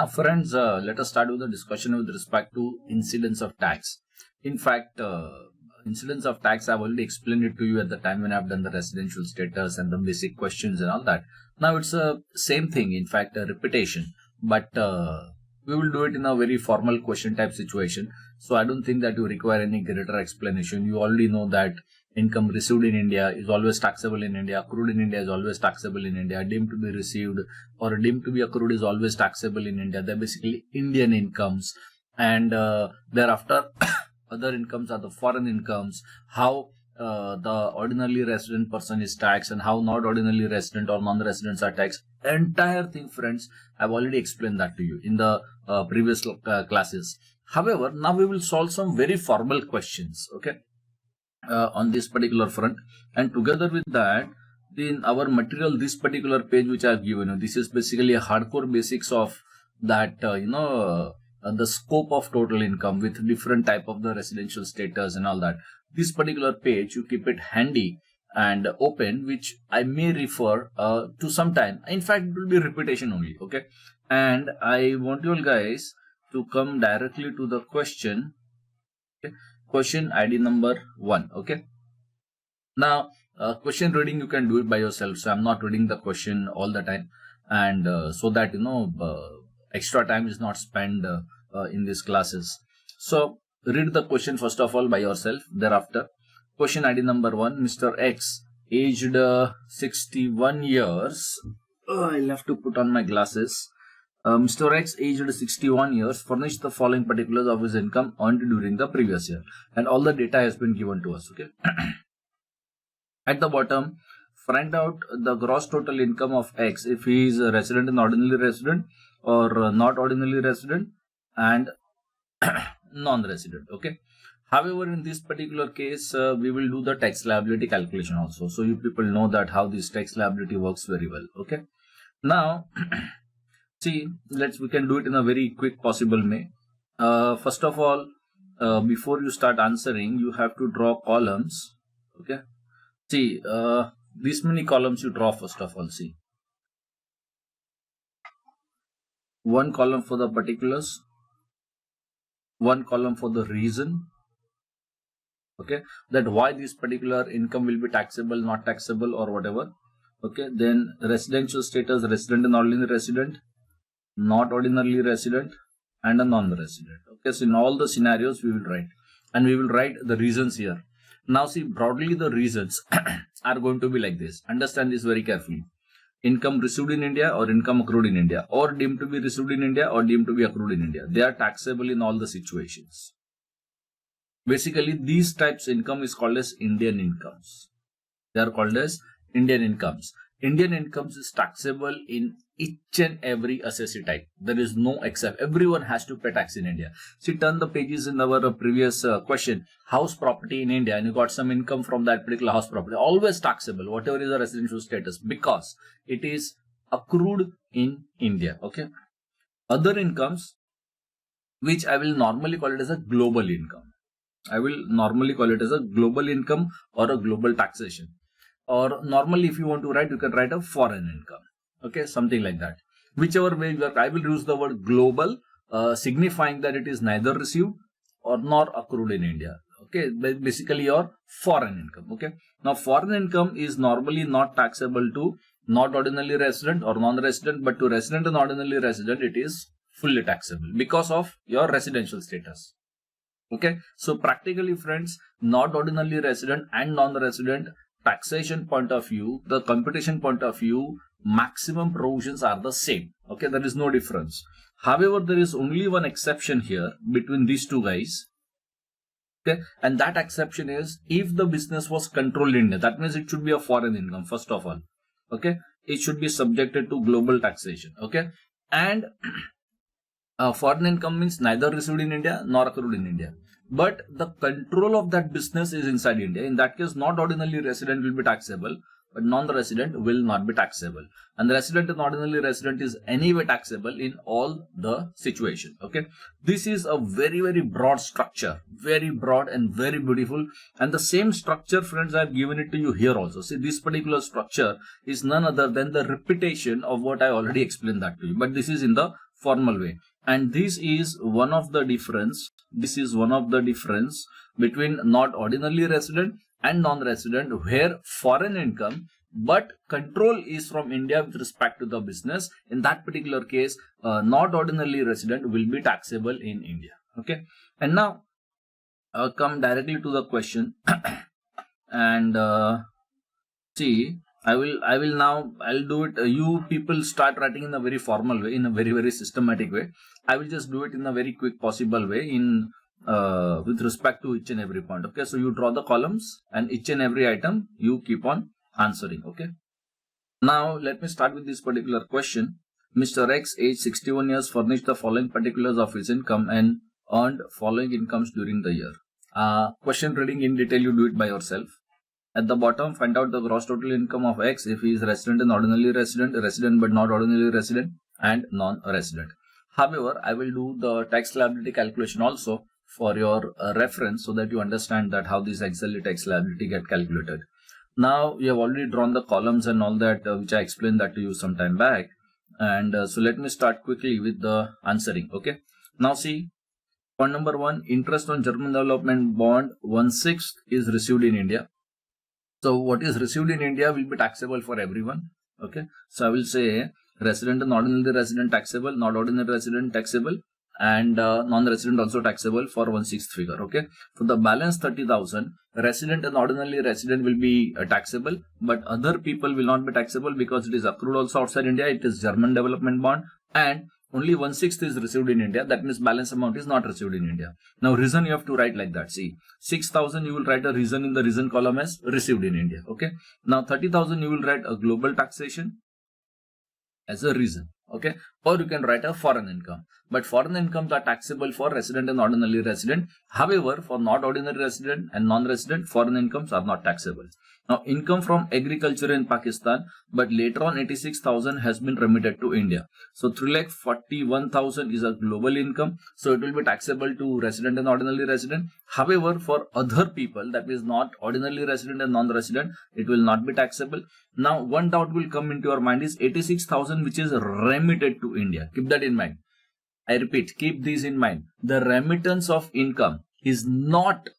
Now, friends, let us start with the discussion with respect to incidence of tax. In fact, incidence of tax, I've already explained it to you at the time when I've done the residential status and the basic questions and all that. Now, it's a same thing, in fact, a repetition, but we will do it in a very formal question type situation. So I don't think that you require any greater explanation. You already know that income received in India is always taxable in India, accrued in India is always taxable in India, deemed to be received or deemed to be accrued is always taxable in India. They're basically Indian incomes, and thereafter other incomes are the foreign incomes, how the ordinarily resident person is taxed and how not ordinarily resident or non-residents are taxed. Entire thing, friends, I've already explained that to you in the previous classes. However, now we will solve some very formal questions, okay, on this particular front. And together with that, in our material, this particular page which I have given you, this is basically a hardcore basics of that, the scope of total income with different type of the residential status and all that. This particular page, you keep it handy and open, which I may refer to sometime. In fact, it will be repetition only, okay. And I want you all guys to come directly to the question, okay? Question ID number 1, okay. Now, question reading you can do it by yourself, so I'm not reading the question all the time, and so that extra time is not spent in these classes. So read the question first of all by yourself. Thereafter, question ID number 1, Mr. X, aged 61 years. I'll have to put on my glasses. Mr. X, aged 61 years, furnished the following particulars of his income earned during the previous year, and all the data has been given to us, okay. At the bottom, find out the gross total income of X if he is a resident and ordinarily resident, or not ordinarily resident and non-resident, okay. However, in this particular case, we will do the tax liability calculation also, so you people know that how this tax liability works very well, okay. Now see, we can do it in a very quick possible way. First of all, before you start answering, you have to draw columns, okay. See, this many columns you draw first of all. See, one column for the particulars, one column for the reason, okay, that why this particular income will be taxable, not taxable or whatever, okay. Then residential status, resident and ordinary resident, not ordinarily resident and a non-resident, okay. So in all the scenarios we will write, and we will write the reasons here. Now see, broadly the reasons are going to be like this. Understand this very carefully. Income received in India or income accrued in India, or deemed to be received in India or deemed to be accrued in India, they are taxable in all the situations. Basically, these types of income is called as Indian incomes. They are called as Indian incomes. Indian incomes is taxable in each and every assessee type. There is no except. Everyone has to pay tax in India. See, turn the pages in our previous question. House property in India, and you got some income from that particular house property. Always taxable, whatever is the residential status, because it is accrued in India, okay. Other incomes, which I will normally call it as a global income. I will normally call it as a global income or a global taxation. Or normally, if you want to write, you can write a foreign income, okay, something like that. Whichever way you are, I will use the word global, signifying that it is neither received or nor accrued in India, okay. Basically your foreign income, okay. Now foreign income is normally not taxable to not ordinarily resident or non-resident, but to resident and ordinarily resident it is fully taxable because of your residential status, okay. So practically, friends, not ordinarily resident and non-resident, taxation point of view, the computation point of view, maximum provisions are the same, okay. There is no difference. However, there is only one exception here between these two guys, okay, and that exception is if the business was controlled in India. That means it should be a foreign income first of all, okay. It should be subjected to global taxation, okay. And foreign income means neither received in India nor accrued in India, but the control of that business is inside India. In that case, not ordinarily resident will be taxable, but non-resident will not be taxable. And the resident and ordinarily resident is anyway taxable in all the situation, okay. This is a very, very broad structure, very broad and very beautiful. And the same structure, friends, I have given it to you here also. See, this particular structure is none other than the repetition of what I already explained that to you, but this is in the formal way. And this is one of the difference. This is one of the difference between not ordinarily resident and non-resident, where foreign income but control is from India with respect to the business. In that particular case, not ordinarily resident will be taxable in India. Okay. And now come directly to the question. And see, I'll do it. You people start writing in a very formal way, in a very, very systematic way. I will just do it in a very quick possible way in with respect to each and every point. Okay. So you draw the columns and each and every item you keep on answering. Okay. Now let me start with this particular question. Mr. X, age 61 years, furnished the following particulars of his income and earned following incomes during the year. Question reading in detail, you do it by yourself. At the bottom, find out the gross total income of X if he is resident and ordinarily resident, resident but not ordinarily resident, and non-resident. However, I will do the tax liability calculation also for your reference, so that you understand that how this XLE tax liability get calculated. Now you have already drawn the columns and all that, which I explained that to you some time back. And so let me start quickly with the answering. Okay. Now see, point number 1, interest on German development bond 1/6 is received in India. So what is received in India will be taxable for everyone. Okay. So I will say resident and ordinary resident taxable, not ordinary resident taxable, and non-resident also taxable for 1/6 figure. Okay. For the balance 30,000, resident and ordinarily resident will be taxable, but other people will not be taxable because it is accrued also outside India. It is German development bond, and only 1/6 is received in India. That means balance amount is not received in India. Now reason you have to write like that. See, 6,000 you will write a reason in the reason column as received in India. Okay. Now 30,000 you will write a global taxation as a reason. Okay. Or you can write a foreign income. But foreign incomes are taxable for resident and ordinarily resident. However, for not ordinary resident and non-resident, foreign incomes are not taxable. Now, income from agriculture in Pakistan, but later on 86,000 has been remitted to India. So 3,41,000 is a global income. So it will be taxable to resident and ordinarily resident. However, for other people, that is not ordinarily resident and non-resident, it will not be taxable. Now, one doubt will come into your mind is 86,000 which is remitted to India. Keep that in mind. I repeat, keep these in mind. The remittance of income is not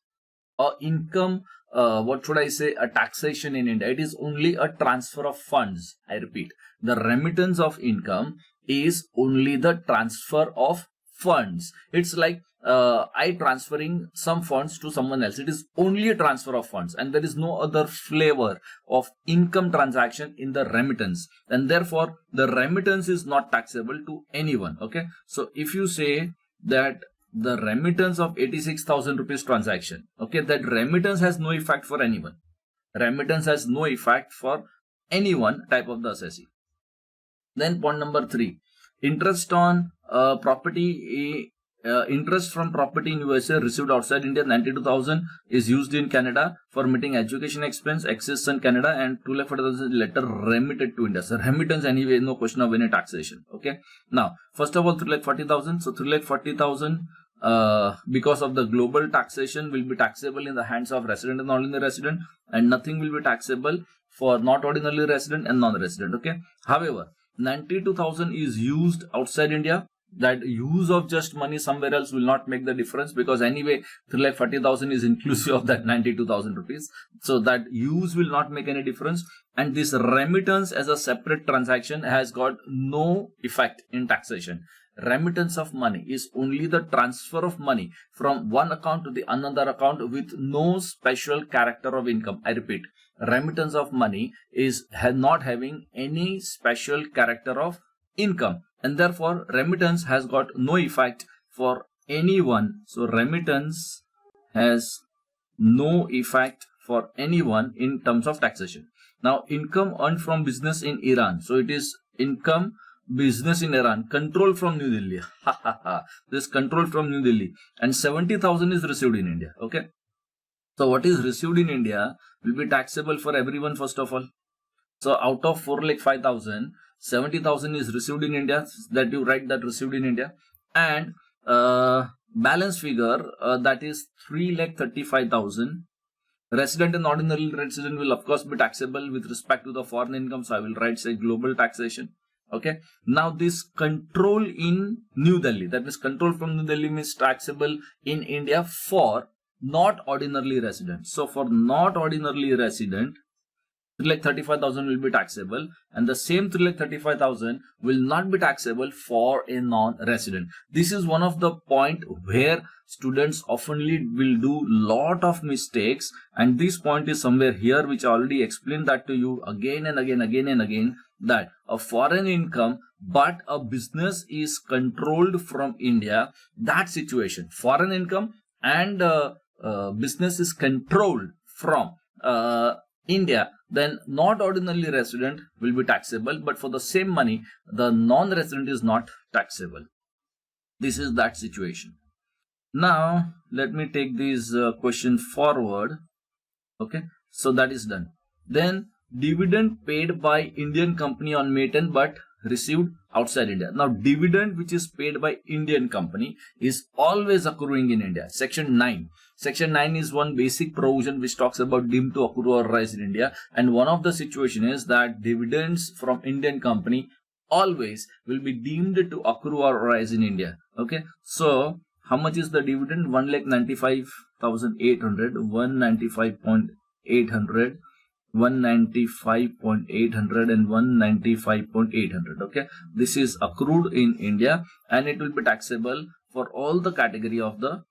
a income, what should I say, a taxation in India. It is only a transfer of funds. I repeat, the remittance of income is only the transfer of funds. It's like I transferring some funds to someone else. It is only a transfer of funds, and there is no other flavor of income transaction in the remittance, and therefore the remittance is not taxable to anyone. Okay. So if you say that the remittance of 86,000 rupees transaction, okay, that remittance has no effect for anyone. Remittance has no effect for anyone type of the assessee. Then point number 3, interest on property. Interest from property in USA received outside India 92,000 is used in Canada for meeting education expense, exists in Canada, and 2,40,000 later remitted to India. So remittance anyway, no question of any taxation. Okay. Now, first of all, 3,40,000. So 3,40,000 because of the global taxation will be taxable in the hands of resident and ordinary resident, and nothing will be taxable for not ordinarily resident and non-resident. Okay. However, 92,000 is used outside India. That use of just money somewhere else will not make the difference, because anyway 3,40,000 is inclusive of that 92,000 rupees. So that use will not make any difference, and this remittance as a separate transaction has got no effect in taxation. Remittance of money is only the transfer of money from one account to the another account with no special character of income. I repeat, remittance of money is not having any special character of income, and therefore remittance has got no effect for anyone. So remittance has no effect for anyone in terms of taxation. Now, income earned from business in Iran. So it is income business in Iran, control from New Delhi. This control from New Delhi, and 70,000 is received in India. Okay. So what is received in India will be taxable for everyone first of all. So out of 4,05,000, 70,000 is received in India, that you write that received in India, and balance figure that is 3,35,000. Resident and ordinary resident will of course be taxable with respect to the foreign income. So I will write say global taxation. Okay. Now this control in New Delhi, that means control from New Delhi means taxable in India for not ordinarily resident. So for not ordinarily resident, 3,35,000 will be taxable, and the same 3,35,000 will not be taxable for a non-resident. This is one of the point where students oftenly will do lot of mistakes, and this point is somewhere here, which I already explained that to you again and again, that a foreign income but a business is controlled from India. That situation, foreign income and business is controlled from India, then not ordinarily resident will be taxable, but for the same money, the non-resident is not taxable. This is that situation. Now, let me take this question forward. Okay, so that is done. Then, dividend paid by Indian company on May 10 but received outside India. Now, dividend which is paid by Indian company is always accruing in India. Section 9. Section 9 is one basic provision which talks about deemed to accrue or rise in India. And one of the situation is that dividends from Indian company always will be deemed to accrue or rise in India. Okay. So, how much is the dividend? 1,95,800, 195,800. 195,800 and 195,800. Okay, this is accrued in India and it will be taxable for all the category of the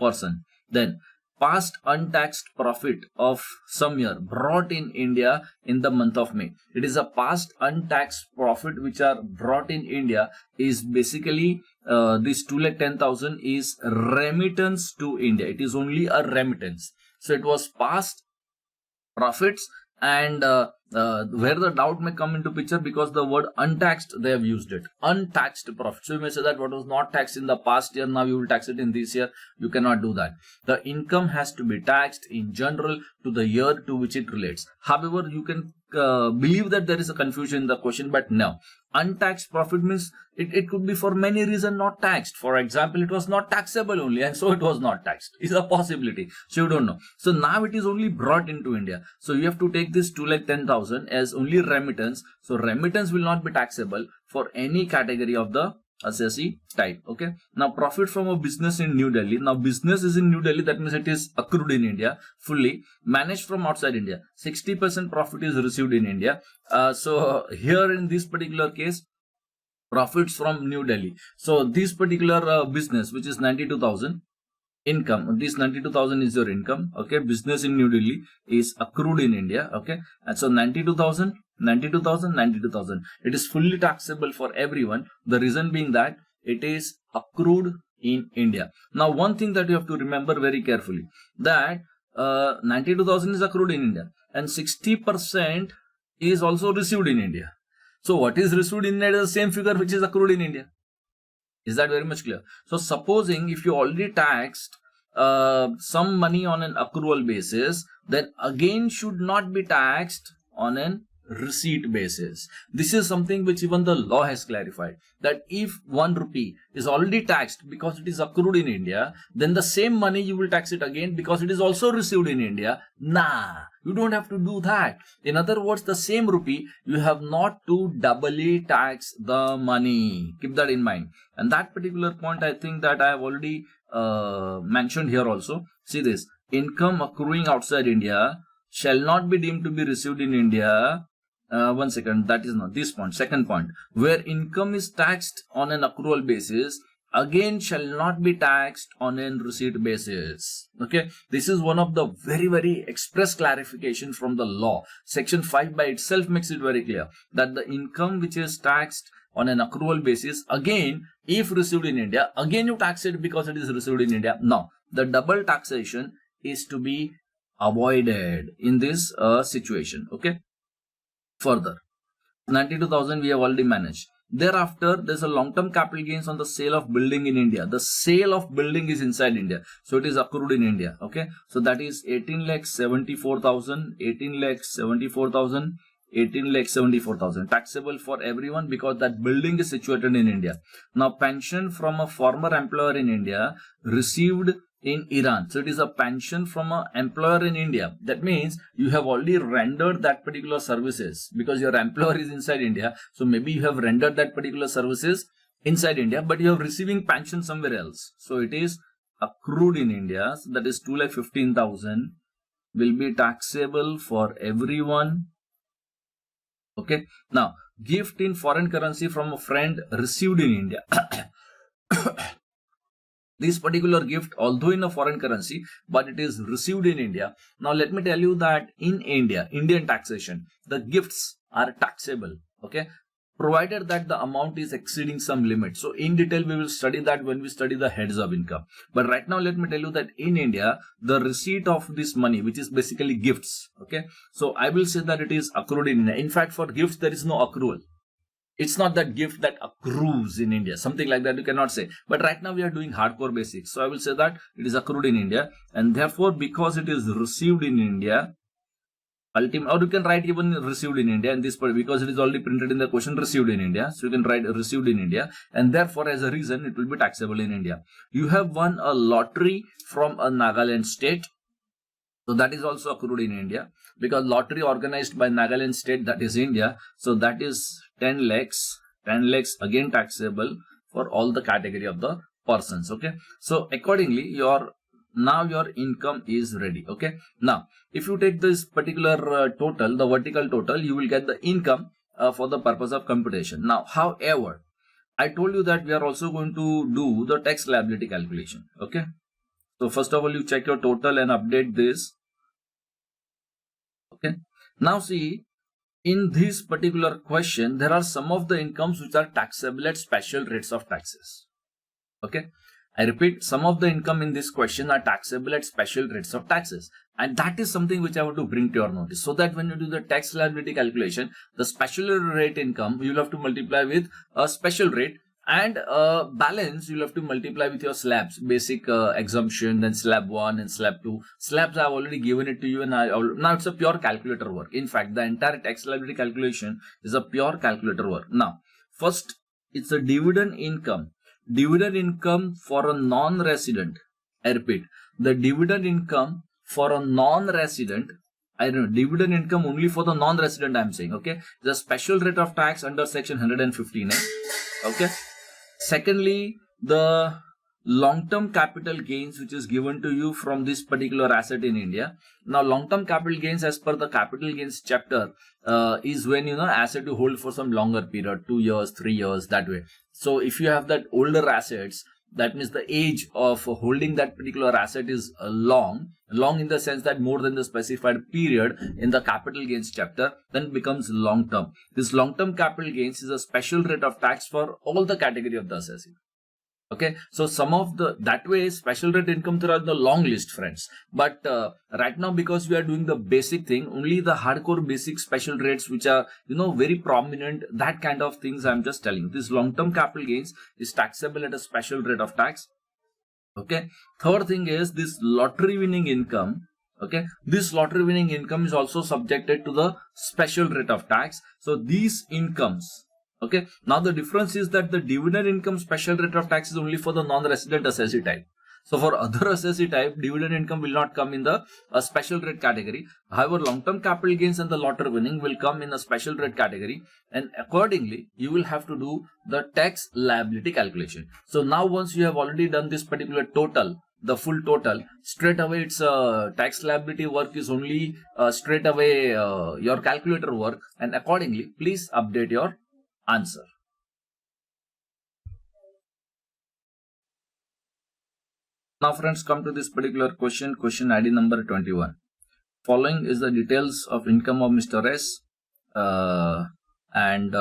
person. Then past untaxed profit of some year brought in India in the month of May. It is a past untaxed profit which are brought in India is basically this 2,10,000 is remittance to India. It is only a remittance. So it was past profits, and where the doubt may come into picture, because the word untaxed they have used it, untaxed profit. So you may say that what was not taxed in the past year, now you will tax it in this year. You cannot do that. The income has to be taxed in general to the year to which it relates. However, you can believe that there is a confusion in the question, but no. Untaxed profit means it could be for many reasons not taxed. For example, it was not taxable only, and so it was not taxed. It's a possibility. So you don't know. So now it is only brought into India. So you have to take this 2,10,000 as only remittance. So remittance will not be taxable for any category of the assessee type. Okay. Now profit from a business in New Delhi. Now business is in New Delhi. That means it is accrued in India fully. Managed from outside India. 60% profit is received in India. So here in this particular case, profits from New Delhi. So this particular business, which is 92,000 income, this 92,000 is your income. Okay. Business in New Delhi is accrued in India. Okay. And so 92,000. 92,000, 92,000. It is fully taxable for everyone. The reason being that it is accrued in India. Now, one thing that you have to remember very carefully, that 92,000 is accrued in India and 60% is also received in India. So, what is received in India is the same figure which is accrued in India. Is that very much clear? So, supposing if you already taxed some money on an accrual basis, then again should not be taxed on an receipt basis. This is something which even the law has clarified, that if 1 rupee is already taxed because it is accrued in India, then the same money you will tax it again because it is also received in India. Nah, you don't have to do that. In other words, the same rupee, you have not to doubly tax the money. Keep that in mind. And that particular point, I think that I have already mentioned here also. See this, income accruing outside India shall not be deemed to be received in India. One second, that is not this point. Second point, where income is taxed on an accrual basis, again shall not be taxed on a receipt basis. Okay, this is one of the very, very express clarification from the law. Section 5 by itself makes it very clear that the income which is taxed on an accrual basis, again, if received in India, again you tax it because it is received in India. Now, the double taxation is to be avoided in this situation. Okay. Further, 92,000 we have already managed. Thereafter, there's a long-term capital gains on the sale of building in India. The sale of building is inside India, so it is accrued in India. Okay, so that is 18,74,000, 18,74,000, 18,74,000 taxable for everyone because that building is situated in India. Now, pension from a former employer in India received in Iran. So it is a pension from an employer in India. That means you have already rendered that particular services because your employer is inside India. So maybe you have rendered that particular services inside India, but you are receiving pension somewhere else. So it is accrued in India. So that is 2,15,000 will be taxable for everyone. Okay. Now, gift in foreign currency from a friend received in India. This particular gift, although in a foreign currency, but it is received in India. Now, let me tell you that in India, Indian taxation, the gifts are taxable. Okay. Provided that the amount is exceeding some limit. So in detail, we will study that when we study the heads of income. But right now, let me tell you that in India, the receipt of this money, which is basically gifts. Okay. So I will say that it is accrued in India. In fact, for gifts, there is no accrual. It's not that gift that accrues in India. Something like that you cannot say. But right now we are doing hardcore basics. So I will say that it is accrued in India. And therefore, because it is received in India, or you can write even received in India, and this part because it is already printed in the question received in India, so you can write received in India, and therefore as a reason it will be taxable in India. You have won a lottery from a Nagaland state, so that is also accrued in India because lottery organized by Nagaland state, that is India, so that is 10 lakhs again taxable for all the category of the persons. Okay, so accordingly now your income is ready. Okay, now if you take this particular total, the vertical total, you will get the income for the purpose of computation. Now, however, I told you that we are also going to do the tax liability calculation. Okay, so first of all, you check your total and update this. Okay, now see, in this particular question, there are some of the incomes which are taxable at special rates of taxes. Okay, I repeat, some of the income in this question are taxable at special rates of taxes. And that is something which I want to bring to your notice. So that when you do the tax liability calculation, the special rate income, you'll have to multiply with a special rate, and balance, you'll have to multiply with your slabs, basic exemption, then slab 1 and slab 2. Slabs, I've already given it to you, and now it's a pure calculator work. In fact, the entire tax liability calculation is a pure calculator work. Now, first, it's a dividend income. Dividend income for a non-resident. I repeat, the dividend income for a non-resident. I don't know, dividend income only for the non-resident, I'm saying. Okay, the special rate of tax under section 115. Okay. Secondly, the long-term capital gains which is given to you from this particular asset in India. Now, long-term capital gains as per the capital gains chapter is when asset you hold for some longer period, 2 years, 3 years, that way. So if you have that older assets, that means the age of holding that particular asset is long in the sense that more than the specified period in the capital gains chapter, then becomes long term. This long term capital gains is a special rate of tax for all the category of the assessee. Okay, so some of that way special rate income there are the long list, friends. But right now, because we are doing the basic thing, only the hardcore basic special rates which are very prominent, that kind of things I'm just telling you. This long term capital gains is taxable at a special rate of tax. Okay, third thing is this lottery winning income. Okay, this lottery winning income is also subjected to the special rate of tax. So these incomes. Okay, now the difference is that the dividend income special rate of tax is only for the non-resident assessee type. So for other assessee type, dividend income will not come in the special rate category. However, long-term capital gains and the lottery winning will come in a special rate category, and accordingly, you will have to do the tax liability calculation. So now once you have already done this particular total, the full total, straight away its tax liability work is only straight away your calculator work, and accordingly, please update your answer. Now friends, come to this particular question ID number 21. Following is the details of income of Mr. S and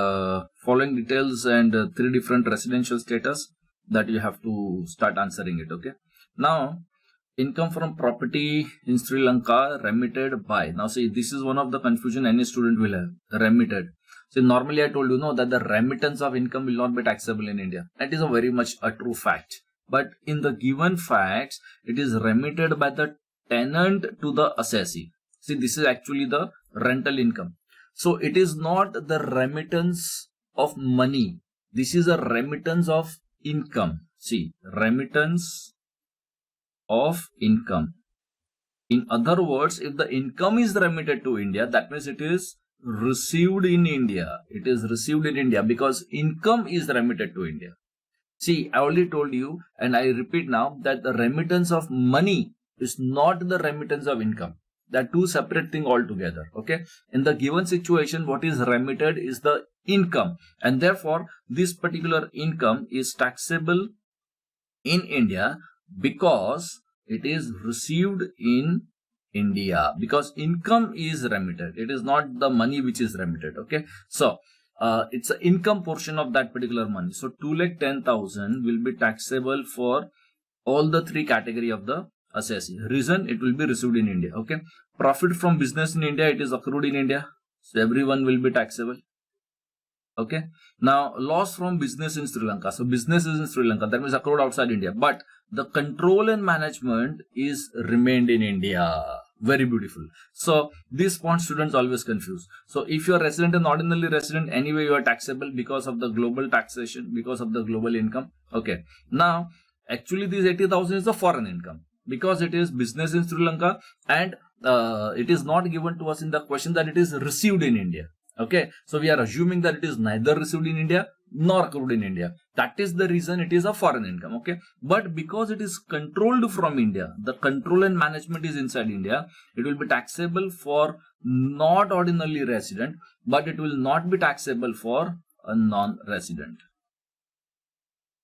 following details and 3 different residential status that you have to start answering it. Okay, now income from property in Sri Lanka remitted by. Now see, this is one of the confusion any student will have. Remitted. So normally I told you that the remittance of income will not be taxable in India. That is a very much a true fact. But in the given facts, it is remitted by the tenant to the assessee. See, this is actually the rental income. So it is not the remittance of money. This is a remittance of income. See, remittance of income. In other words, if the income is remitted to India, that means it is received in India. It is received in India because income is remitted to India. See, I already told you, and I repeat now, that the remittance of money is not the remittance of income. They are two separate things altogether. Okay. In the given situation, what is remitted is the income, and therefore this particular income is taxable in India because it is received in India, because income is remitted. It is not the money which is remitted. Okay. So it's the income portion of that particular money. So 2,10,000 will be taxable for all the three category of the assessee. Reason, it will be received in India. Okay. Profit from business in India, it is accrued in India. So everyone will be taxable. Okay. Now loss from business in Sri Lanka. So business is in Sri Lanka. That means accrued outside India. But the control and management is remained in India. Very beautiful. So this point students always confuse. So if you are resident and ordinarily resident, anyway you are taxable because of the global taxation, because of the global income. Okay. Now actually this 80,000 is the foreign income because it is business in Sri Lanka, and it is not given to us in the question that it is received in India. Okay, so we are assuming that it is neither received in India nor accrued in India. That is the reason it is a foreign income. Okay, but because it is controlled from India, the control and management is inside India, it will be taxable for not ordinarily resident, but it will not be taxable for a non-resident.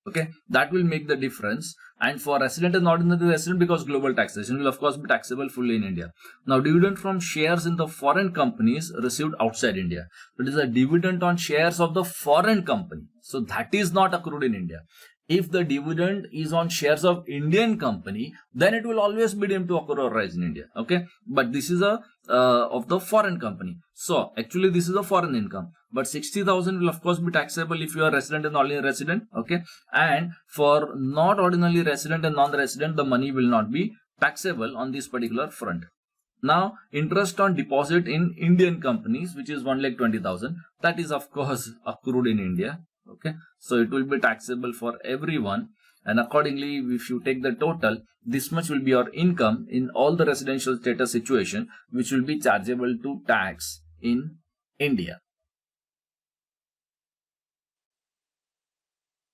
Okay, that will make the difference. And for resident and ordinary resident, because global taxation will of course be taxable fully in India. Now dividend from shares in the foreign companies received outside India. It is a dividend on shares of the foreign company. So that is not accrued in India. If the dividend is on shares of Indian company, then it will always be deemed to accrue or rise in India. Okay, but this is a of the foreign company. So actually this is a foreign income. But 60,000 will of course be taxable if you are resident and ordinary resident. Okay, and for not ordinarily resident and non-resident, the money will not be taxable on this particular front. Now interest on deposit in Indian companies, which is 1,20,000, that is of course accrued in India. Okay, so it will be taxable for everyone, and accordingly if you take the total, this much will be your income in all the residential status situation, which will be chargeable to tax in India.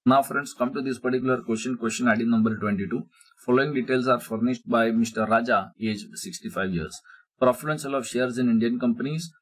Now friends, come to this particular question ID number 22. Following details are furnished by Mr. Raja, aged 65 years. Profit and sale of shares in Indian companies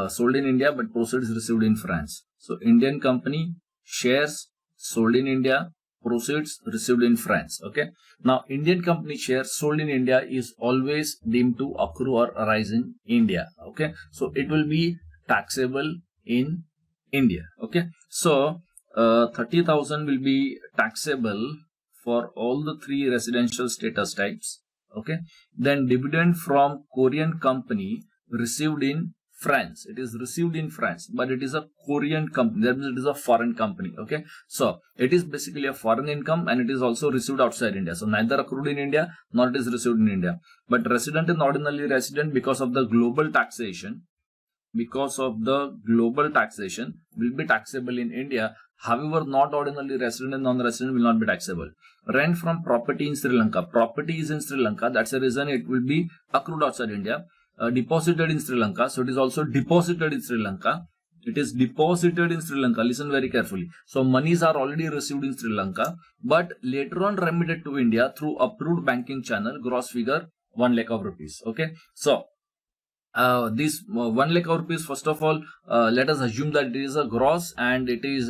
sold in India but proceeds received in France. So Indian company, shares sold in India, proceeds received in France. Okay. Now Indian company shares sold in India is always deemed to accrue or arise in India. Okay. So it will be taxable in India. Okay. So 30,000 will be taxable for all the three residential status types. Okay. Then dividend from Korean company received in France. It is received in France, but it is a Korean company. That means it is a foreign company. Okay. So it is basically a foreign income, and it is also received outside India. So neither accrued in India nor it is received in India. But resident and ordinarily resident, because of the global taxation, will be taxable in India. However, not ordinarily resident and non-resident will not be taxable. Rent from property in Sri Lanka. Property is in Sri Lanka. That's the reason it will be accrued outside India. Deposited in Sri Lanka. So it is also deposited in Sri Lanka. It is deposited in Sri Lanka. Listen very carefully. So monies are already received in Sri Lanka, but later on remitted to India through approved banking channel. Gross figure 1 lakh of rupees. Okay. So this 1 lakh of rupees, first of all, let us assume that it is a gross, and it is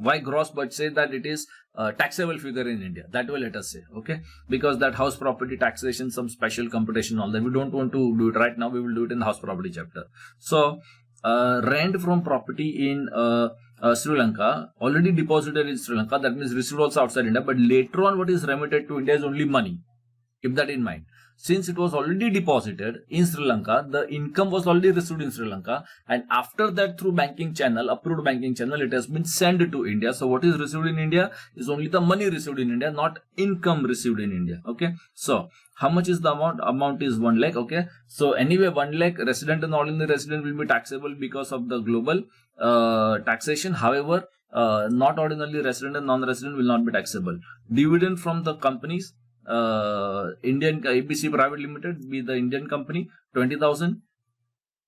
why gross, but say that it is taxable figure in India. That will let us say. Okay, because that house property taxation, some special computation, all that we don't want to do it right now. We will do it in the house property chapter. So rent from property in Sri Lanka, already deposited in Sri Lanka, that means received also outside India, but later on what is remitted to India is only money. Keep that in mind. Since it was already deposited in Sri Lanka, the income was already received in Sri Lanka, and after that through banking channel, approved banking channel, it has been sent to India. So what is received in India is only the money received in India, not income received in India. Okay. So how much is the amount? Amount is 1 lakh. Okay. So anyway, 1 lakh resident and ordinary resident will be taxable because of the global taxation. However, not ordinarily resident and non-resident will not be taxable. Dividend from the companies. Indian ABC Private Limited, be the Indian company, 20,000.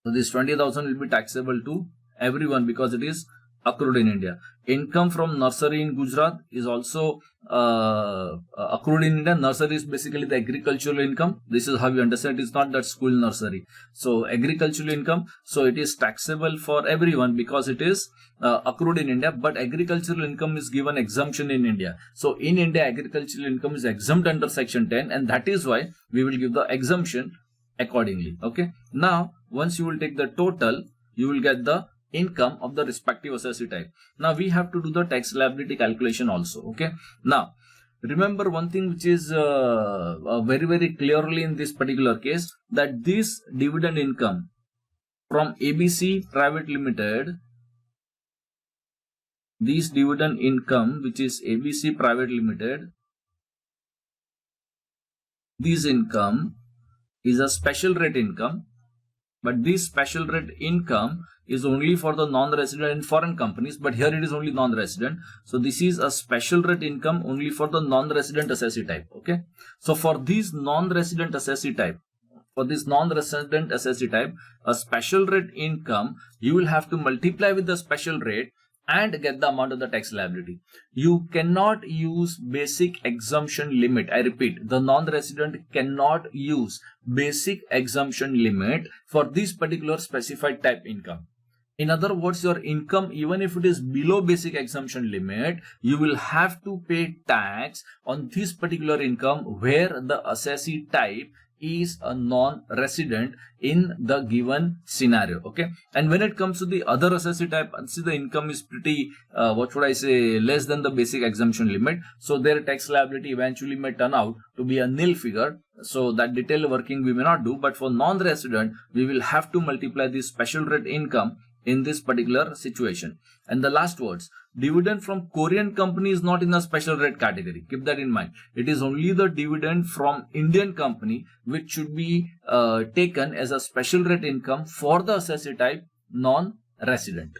So this 20,000 will be taxable to everyone because it is accrued in India. Income from nursery in Gujarat is also accrued in India. Nursery is basically the agricultural income. This is how you understand it is not that school nursery. So agricultural income, so it is taxable for everyone because it is accrued in India, but agricultural income is given exemption in India. So in India, agricultural income is exempt under section 10, and that is why we will give the exemption accordingly. Okay. Now, once you will take the total, you will get the income of the respective assessee type. Now we have to do the tax liability calculation also. Okay. Now remember one thing which is very clearly in this particular case, that this dividend income from ABC Private Limited, this dividend income which is ABC Private Limited, this income is a special rate income, but this special rate income is only for the non-resident and foreign companies, but here it is only non-resident. So this is a special rate income only for the non-resident assessee type. Okay. So for this non-resident assessee type, a special rate income, you will have to multiply with the special rate and get the amount of the tax liability. You cannot use basic exemption limit. I repeat, the non-resident cannot use basic exemption limit for this particular specified type income. In other words, your income, even if it is below basic exemption limit, you will have to pay tax on this particular income where the assessee type is a non-resident in the given scenario. Okay. And when it comes to the other assessee type, see the income is pretty, less than the basic exemption limit. So their tax liability eventually may turn out to be a nil figure. So that detailed working we may not do, but for non-resident, we will have to multiply this special rate income in this particular situation. And the last words, dividend from Korean company is not in a special rate category. Keep that in mind. It is only the dividend from Indian company which should be taken as a special rate income for the assessee type non-resident.